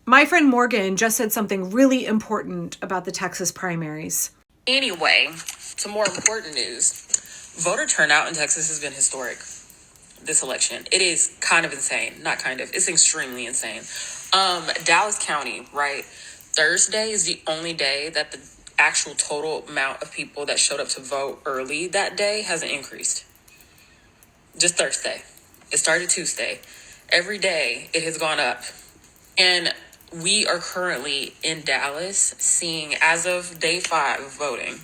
My friend Morgan just said something really important about the Texas primaries. Anyway, some more important news. Voter turnout in Texas has been historic this election. It is kind of insane. Not kind of. It's extremely insane. Dallas County, right? Thursday is the only day that the actual total amount of people that showed up to vote early that day hasn't increased. Just Thursday. It started Tuesday. Every day it has gone up. And we are currently in Dallas seeing, as of day 5 of voting,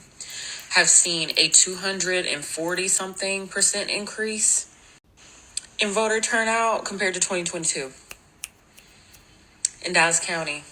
have seen a 240-something% increase in voter turnout compared to 2022 in Dallas County.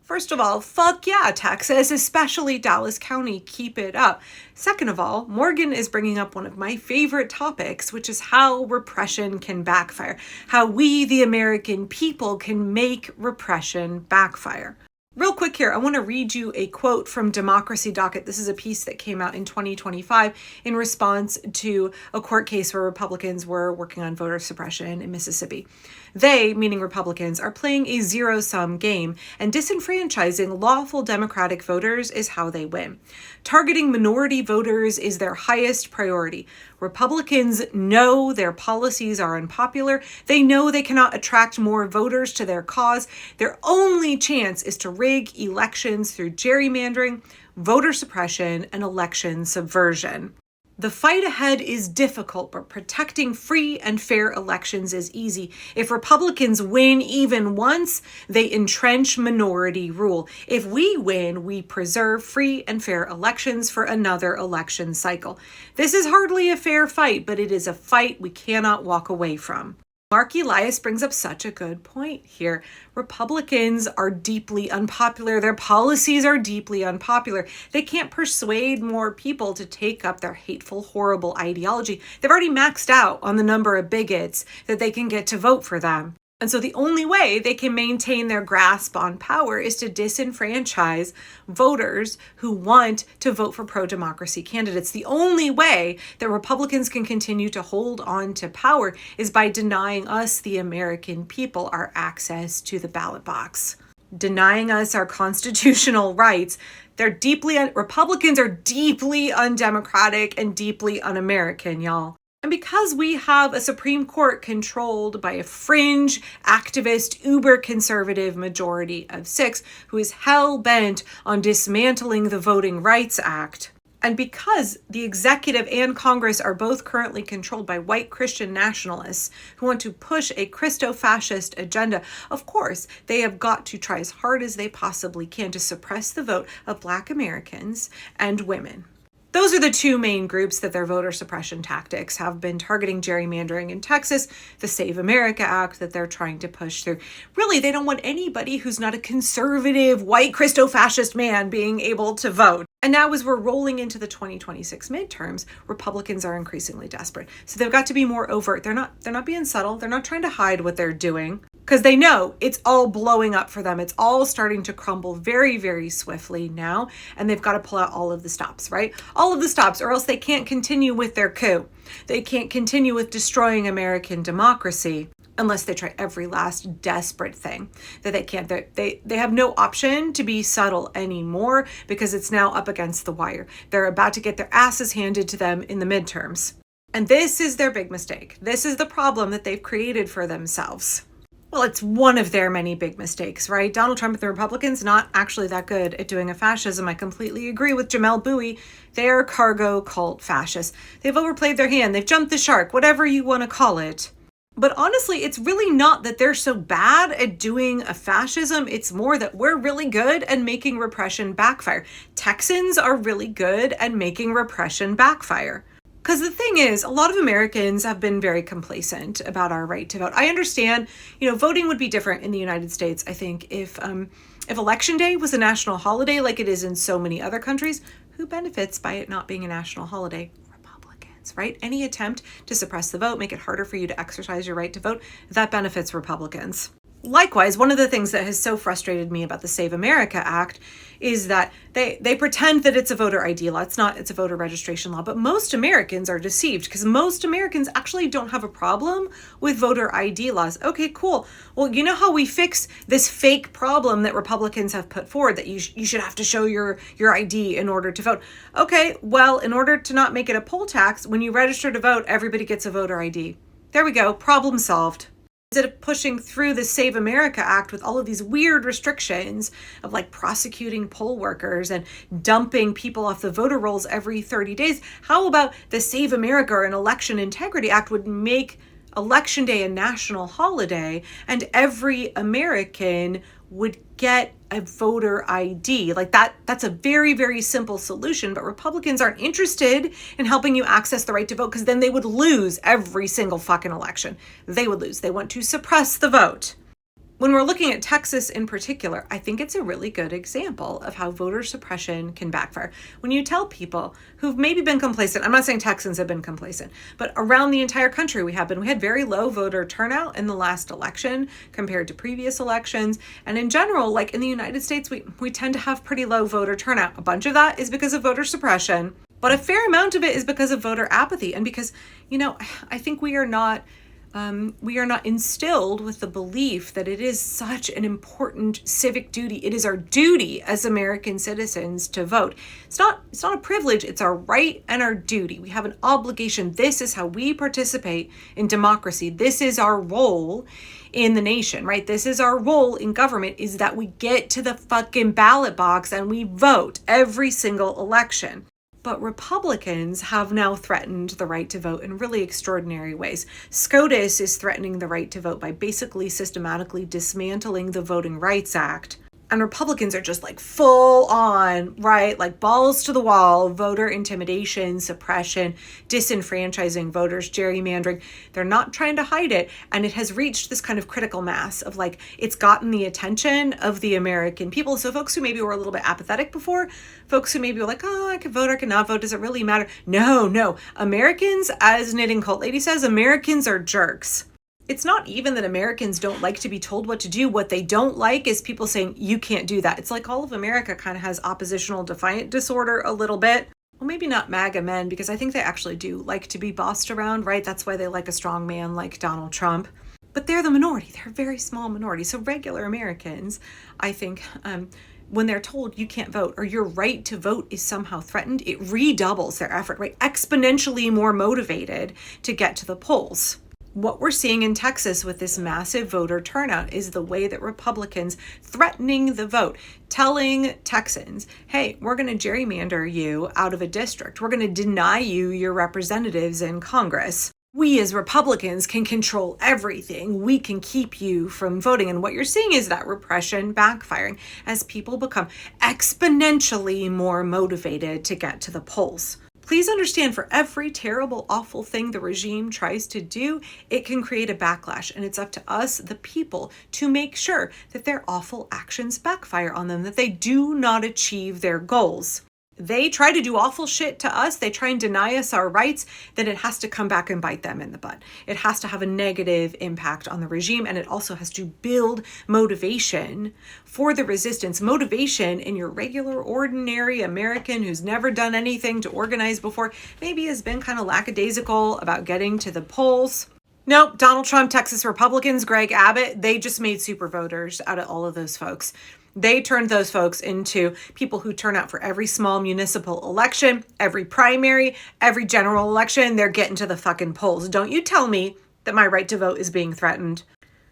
First of all, fuck yeah, Texas, especially Dallas County, keep it up. Second of all, Morgan is bringing up one of my favorite topics, which is how repression can backfire, how we, the American people, can make repression backfire. Real quick here, I want to read you a quote from Democracy Docket. This is a piece that came out in 2025 in response to a court case where Republicans were working on voter suppression in Mississippi. They, meaning Republicans, are playing a zero-sum game, and disenfranchising lawful Democratic voters is how they win. Targeting minority voters is their highest priority. Republicans know their policies are unpopular. They know they cannot attract more voters to their cause. Their only chance is to rig elections through gerrymandering, voter suppression, and election subversion. The fight ahead is difficult, but protecting free and fair elections is easy. If Republicans win even once, they entrench minority rule. If we win, we preserve free and fair elections for another election cycle. This is hardly a fair fight, but it is a fight we cannot walk away from. Mark Elias brings up such a good point here. Republicans are deeply unpopular. Their policies are deeply unpopular. They can't persuade more people to take up their hateful, horrible ideology. They've already maxed out on the number of bigots that they can get to vote for them. And so the only way they can maintain their grasp on power is to disenfranchise voters who want to vote for pro-democracy candidates. The only way that Republicans can continue to hold on to power is by denying us, the American people, our access to the ballot box. Denying us our constitutional rights. Republicans are deeply undemocratic and deeply un-American, y'all. And because we have a Supreme Court controlled by a fringe, activist, uber-conservative majority of 6 who is hell-bent on dismantling the Voting Rights Act, and because the executive and Congress are both currently controlled by white Christian nationalists who want to push a Christo-fascist agenda, of course, they have got to try as hard as they possibly can to suppress the vote of Black Americans and women. Those are the 2 main groups that their voter suppression tactics have been targeting gerrymandering in Texas, the Save America Act that they're trying to push through. Really, they don't want anybody who's not a conservative, white, Christo-fascist man being able to vote. And now as we're rolling into the 2026 midterms, Republicans are increasingly desperate. So they've got to be more overt. They're not being subtle. They're not trying to hide what they're doing, because they know it's all blowing up for them. It's all starting to crumble very, very swiftly now, and they've got to pull out all of the stops, right? All of the stops, or else they can't continue with their coup. They can't continue with destroying American democracy unless they try every last desperate thing that they can. They have no option to be subtle anymore because it's now up against the wire. They're about to get their asses handed to them in the midterms. And this is their big mistake. This is the problem that they've created for themselves. Well, it's one of their many big mistakes, right? Donald Trump and the Republicans, not actually that good at doing a fascism. I completely agree with Jamel Bowie. They are cargo cult fascists. They've overplayed their hand. They've jumped the shark, whatever you want to call it. But honestly, it's really not that they're so bad at doing a fascism. It's more that we're really good at making repression backfire. Texans are really good at making repression backfire. Because the thing is, a lot of Americans have been very complacent about our right to vote. I understand, voting would be different in the United States, I think, if Election Day was a national holiday like it is in so many other countries. Who benefits by it not being a national holiday? Republicans, right? Any attempt to suppress the vote, make it harder for you to exercise your right to vote, that benefits Republicans. Likewise, one of the things that has so frustrated me about the Save America Act is that they pretend that it's a voter ID law. It's not, it's a voter registration law. But most Americans are deceived because most Americans actually don't have a problem with voter ID laws. Okay, cool. Well, you know how we fix this fake problem that Republicans have put forward, that you should have to show your ID in order to vote? Okay, well, in order to not make it a poll tax, when you register to vote, everybody gets a voter ID. There we go. Problem solved. Instead of pushing through the Save America Act with all of these weird restrictions of like prosecuting poll workers and dumping people off the voter rolls every 30 days, how about the Save America or an Election Integrity Act would make Election Day a national holiday and every American would get a voter ID. Like that's a very, very simple solution, but Republicans aren't interested in helping you access the right to vote because then they would lose every single fucking election. They would lose. They want to suppress the vote. When we're looking at Texas in particular, I think it's a really good example of how voter suppression can backfire. When you tell people who've maybe been complacent, I'm not saying Texans have been complacent, but around the entire country we had very low voter turnout in the last election compared to previous elections. And in general, like in the United States, we tend to have pretty low voter turnout. A bunch of that is because of voter suppression, but a fair amount of it is because of voter apathy. And because, I think we are not instilled with the belief that it is such an important civic duty. It is our duty as American citizens to vote. It's not a privilege, it's our right and our duty. We have an obligation. This is how we participate in democracy. This is our role in the nation, right? This is our role in government, is that we get to the fucking ballot box and we vote every single election. But Republicans have now threatened the right to vote in really extraordinary ways. SCOTUS is threatening the right to vote by basically systematically dismantling the Voting Rights Act. And Republicans are just like full on, right? Like balls to the wall, voter intimidation, suppression, disenfranchising voters, gerrymandering. They're not trying to hide it. And it has reached this kind of critical mass of like, it's gotten the attention of the American people. So folks who maybe were a little bit apathetic before, folks who maybe were like, oh, I can vote or cannot vote, does it really matter? No. Americans, as Knitting Cult Lady says, Americans are jerks. It's not even that Americans don't like to be told what to do. What they don't like is people saying, you can't do that. It's like all of America kind of has oppositional defiant disorder a little bit. Well, maybe not MAGA men, because I think they actually do like to be bossed around, right? That's why they like a strong man like Donald Trump. But they're the minority. They're a very small minority. So regular Americans, I think, when they're told you can't vote or your right to vote is somehow threatened, it redoubles their effort, right? Exponentially more motivated to get to the polls. What we're seeing in Texas with this massive voter turnout is the way that Republicans threatening the vote, telling Texans, hey, we're going to gerrymander you out of a district. We're going to deny you your representatives in Congress. We as Republicans can control everything. We can keep you from voting. And what you're seeing is that repression backfiring as people become exponentially more motivated to get to the polls. Please understand, for every terrible, awful thing the regime tries to do, it can create a backlash. And it's up to us, the people, to make sure that their awful actions backfire on them, that they do not achieve their goals. They try to do awful shit to us, they try and deny us our rights, then it has to come back and bite them in the butt. It has to have a negative impact on the regime, and it also has to build motivation for the resistance. Motivation in your regular, ordinary American who's never done anything to organize before, maybe has been kind of lackadaisical about getting to the polls. Nope, Donald Trump, Texas Republicans, Greg Abbott, they just made super voters out of all of those folks. They turned those folks into people who turn out for every small municipal election, every primary, every general election. They're getting to the fucking polls. Don't you tell me that my right to vote is being threatened.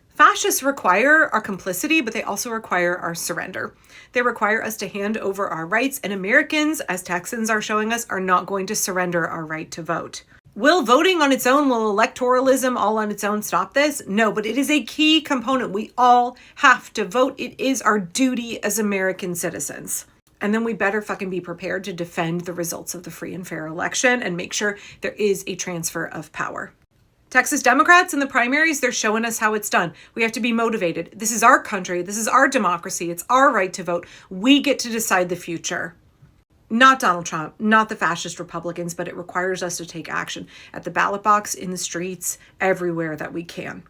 Fascists require our complicity, but they also require our surrender. They require us to hand over our rights, and Americans, as Texans are showing us, are not going to surrender our right to vote. Will voting on its own, will electoralism all on its own stop this? No, but it is a key component. We all have to vote. It is our duty as American citizens. And then we better fucking be prepared to defend the results of the free and fair election and make sure there is a transfer of power. Texas Democrats in the primaries, they're showing us how it's done. We have to be motivated. This is our country. This is our democracy. It's our right to vote. We get to decide the future. Not Donald Trump, not the fascist Republicans, but it requires us to take action at the ballot box, in the streets, everywhere that we can.